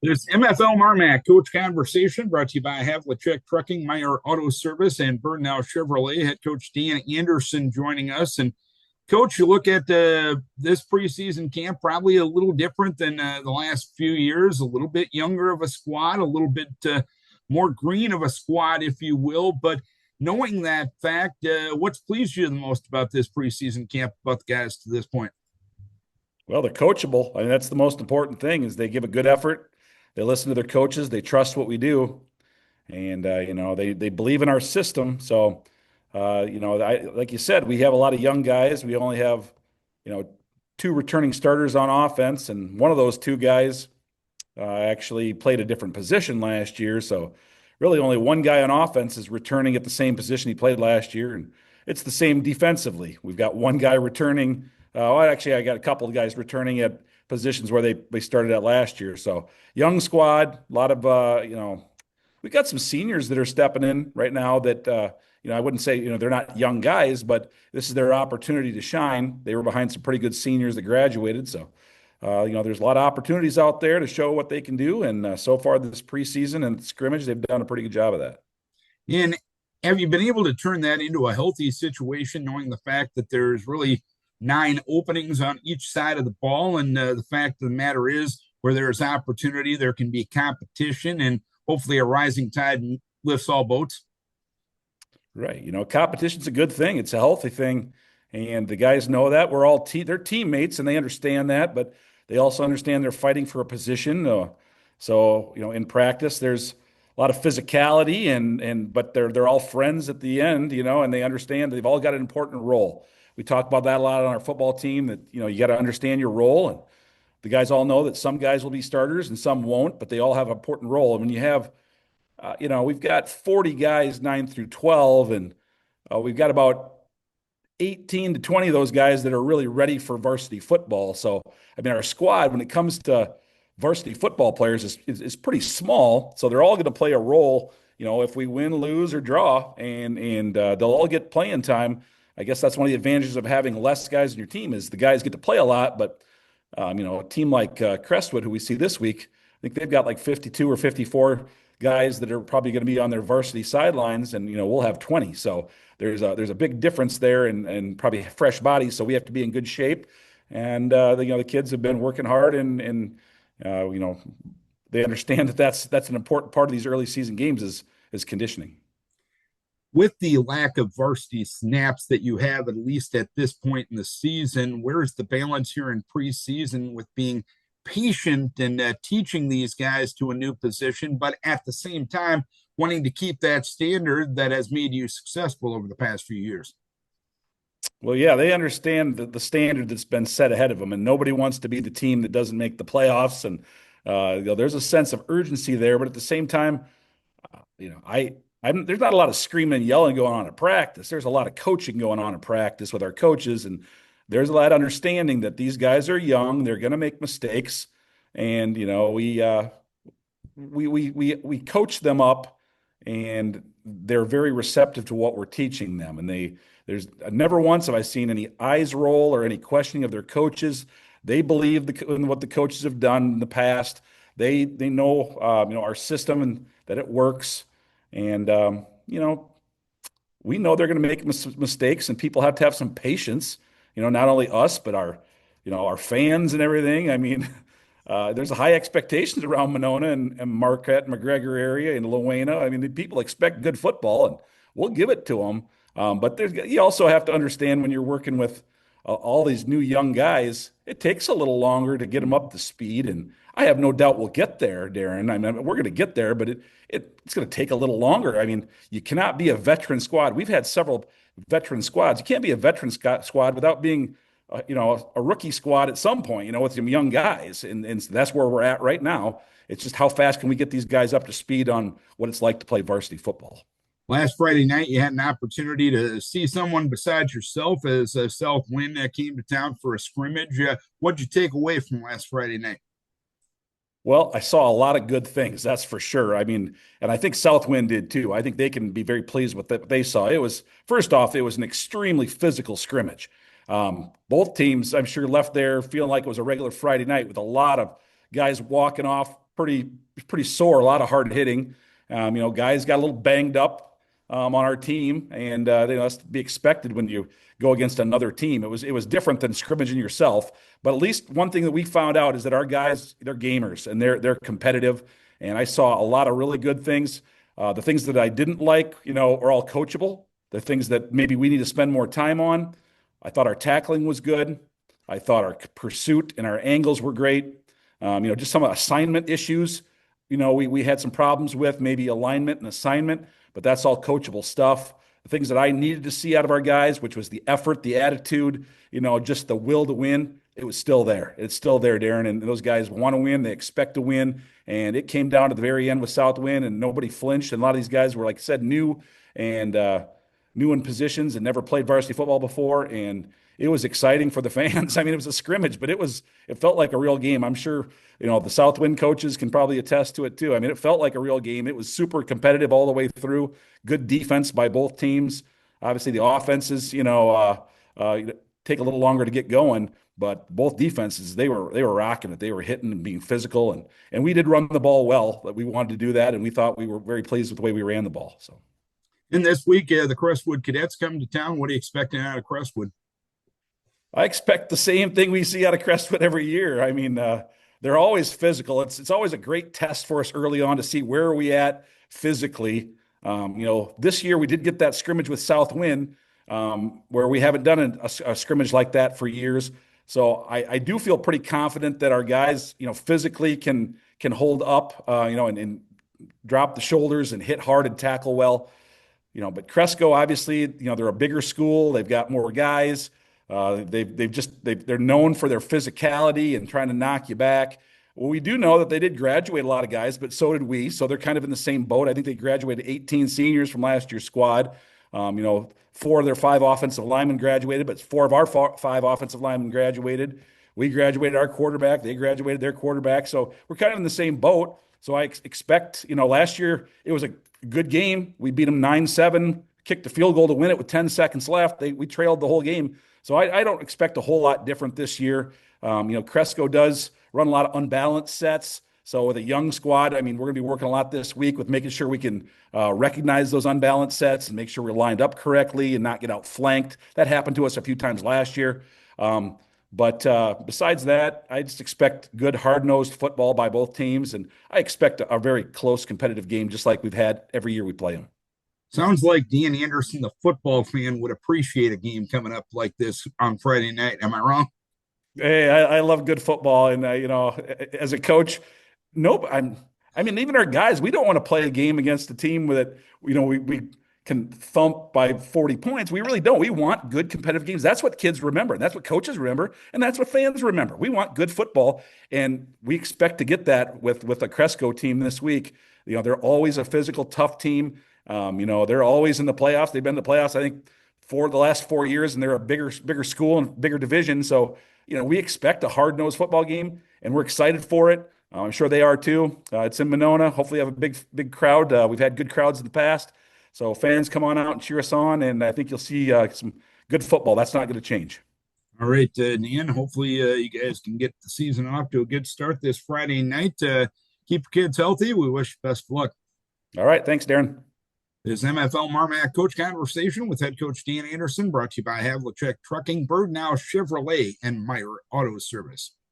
This MFL MarMac Coach Conversation brought to you by Havlicek Trucking, Meyer Auto Service, and Birdnow Chevrolet. Head Coach Dan Anderson joining us. And Coach, you look at this preseason camp, probably a little different than the last few years, a little bit younger of a squad, a little bit more green of a squad, if you will. But knowing that fact, what's pleased you the most about this preseason camp, about the guys to this point? Well, they're coachable. I mean, that's the most important thing is they give a good effort. They listen to their coaches. They trust what we do. And, they believe in our system. So, like you said, we have a lot of young guys. We only have, two returning starters on offense. And one of those two guys actually played a different position last year. So really only one guy on offense is returning at the same position he played last year. And it's the same defensively. We've got one guy returning. I got a couple of guys returning at positions where they started at last year. So young squad, a lot of, we got some seniors that are stepping in right now that, I wouldn't say, they're not young guys, but this is their opportunity to shine. They were behind some pretty good seniors that graduated. So, there's a lot of opportunities out there to show what they can do. And so far this preseason and scrimmage, they've done a pretty good job of that. And have you been able to turn that into a healthy situation, knowing the fact that there's really 9 openings on each side of the ball? And the fact of the matter is, where there's opportunity, there can be competition, and hopefully a rising tide lifts all boats. Right. Competition's a good thing. It's a healthy thing. And the guys know that. We're all they're teammates and they understand that, but they also understand they're fighting for a position. In practice, there's a lot of physicality but they're all friends at the end, and they understand they've all got an important role. We talk about that a lot on our football team that, you got to understand your role. And the guys all know that some guys will be starters and some won't, but they all have an important role. And when you have, we've got 40 guys, 9 through 12, and we've got about 18 to 20 of those guys that are really ready for varsity football. So, I mean, our squad, when it comes to varsity football players, is pretty small. So they're all going to play a role, if we win, lose, or draw, and they'll all get playing time. I guess that's one of the advantages of having less guys in your team is the guys get to play a lot. But, a team like Crestwood, who we see this week, I think they've got like 52 or 54 guys that are probably going to be on their varsity sidelines, and we'll have 20. So there's a big difference there, and probably fresh bodies. So we have to be in good shape, and the kids have been working hard, and they understand that that's an important part of these early season games is conditioning. With the lack of varsity snaps that you have, at least at this point in the season, where's the balance here in preseason with being patient and teaching these guys to a new position, but at the same time wanting to keep that standard that has made you successful over the past few years? Well, yeah, they understand the standard that's been set ahead of them, and nobody wants to be the team that doesn't make the playoffs. And there's a sense of urgency there, but at the same time, there's not a lot of screaming and yelling going on at practice. There's a lot of coaching going on at practice with our coaches, and there's a lot of understanding that these guys are young. They're going to make mistakes, and we coach them up, and they're very receptive to what we're teaching them. And there's never once have I seen any eyes roll or any questioning of their coaches. They believe in what the coaches have done in the past. They know our system and that it works. And we know they're going to make mistakes, and people have to have some patience. Not only us, but our fans and everything. I mean, there's high expectations around Monona and Marquette, McGregor area, and Lowena. I mean, the people expect good football, and we'll give it to them. But you also have to understand when you're working with all these new young guys, it takes a little longer to get them up to speed. And I have no doubt we'll get there, Darren. I mean, we're going to get there, but it's going to take a little longer. I mean, you cannot be a veteran squad. We've had several veteran squads. You can't be a veteran squad without being, a rookie squad at some point, with some young guys. And that's where we're at right now. It's just how fast can we get these guys up to speed on what it's like to play varsity football. Last Friday night, you had an opportunity to see someone besides yourself as Southwind came to town for a scrimmage. What'd you take away from last Friday night? Well, I saw a lot of good things, that's for sure. I mean, and I think Southwind did too. I think they can be very pleased with what they saw. First off, it was an extremely physical scrimmage. Both teams, I'm sure, left there feeling like it was a regular Friday night with a lot of guys walking off pretty pretty sore, a lot of hard hitting. Guys got a little banged up on our team, and that's to be expected when you go against another team. It was different than scrimmaging yourself, but at least one thing that we found out is that our guys, they're gamers and they're competitive. And I saw a lot of really good things. The things that I didn't like, are all coachable. The things that maybe we need to spend more time on. I thought our tackling was good. I thought our pursuit and our angles were great. Just some assignment issues. We had some problems with maybe alignment and assignment, but that's all coachable stuff. The things that I needed to see out of our guys, which was the effort, the attitude, just the will to win, it was still there. It's still there, Darren. And those guys want to win. They expect to win. And it came down to the very end with Southwind, and nobody flinched. And a lot of these guys were, like I said, new in positions and never played varsity football before. And it was exciting for the fans. I mean, it was a scrimmage, but it felt like a real game. I'm sure, the Southwind coaches can probably attest to it too. I mean, it felt like a real game. It was super competitive all the way through. Good defense by both teams. Obviously, the offenses, take a little longer to get going, but both defenses, they were rocking it. They were hitting and being physical, and we did run the ball well. But we wanted to do that, and we thought we were very pleased with the way we ran the ball. So, and this week, the Crestwood Cadets come to town. What are you expecting out of Crestwood? I expect the same thing we see out of Crestwood every year. I mean, they're always physical. It's always a great test for us early on to see where are we at physically. This year we did get that scrimmage with Southwind, where we haven't done a scrimmage like that for years. So I do feel pretty confident that our guys, physically can hold up, and drop the shoulders and hit hard and tackle well. But Cresco, obviously, they're a bigger school. They've got more guys. They're known for their physicality and trying to knock you back. Well, we do know that they did graduate a lot of guys, but so did we. So they're kind of in the same boat. I think they graduated 18 seniors from last year's squad. 4 of their 5 offensive linemen graduated, but 4 of our 5 offensive linemen graduated. We graduated our quarterback. They graduated their quarterback. So we're kind of in the same boat. So I expect, last year it was a good game. We beat them 9-7, kicked a field goal to win it with 10 seconds left. We trailed the whole game. So I don't expect a whole lot different this year. Cresco does run a lot of unbalanced sets. So with a young squad, I mean, we're going to be working a lot this week with making sure we can recognize those unbalanced sets and make sure we're lined up correctly and not get outflanked. That happened to us a few times last year. But besides that, I just expect good, hard-nosed football by both teams, and I expect a very close, competitive game, just like we've had every year we play them. Sounds like Dan Anderson, the football fan, would appreciate a game coming up like this on Friday night. Am I wrong? Hey, I love good football, and as a coach, nope. Even our guys, we don't want to play a game against a team that we can thump by 40 points. We really don't. We want good competitive games. That's what kids remember. And that's what coaches remember. And that's what fans remember. We want good football. And we expect to get that with a Cresco team this week. They're always a physical, tough team. They're always in the playoffs. They've been in the playoffs, I think, for the last 4 years, and they're a bigger school and bigger division. So, we expect a hard-nosed football game, and we're excited for it. I'm sure they are too. It's in Monona. Hopefully have a big crowd. We've had good crowds in the past. So fans, come on out and cheer us on, and I think you'll see some good football. That's not going to change. All right, Dan, hopefully you guys can get the season off to a good start this Friday night. Keep your kids healthy. We wish you best of luck. All right. Thanks, Darren. This MFL MarMac Coach Conversation with head coach Dan Anderson, brought to you by Havlicek Trucking, Birdnow Chevrolet, and Meyer Auto Service.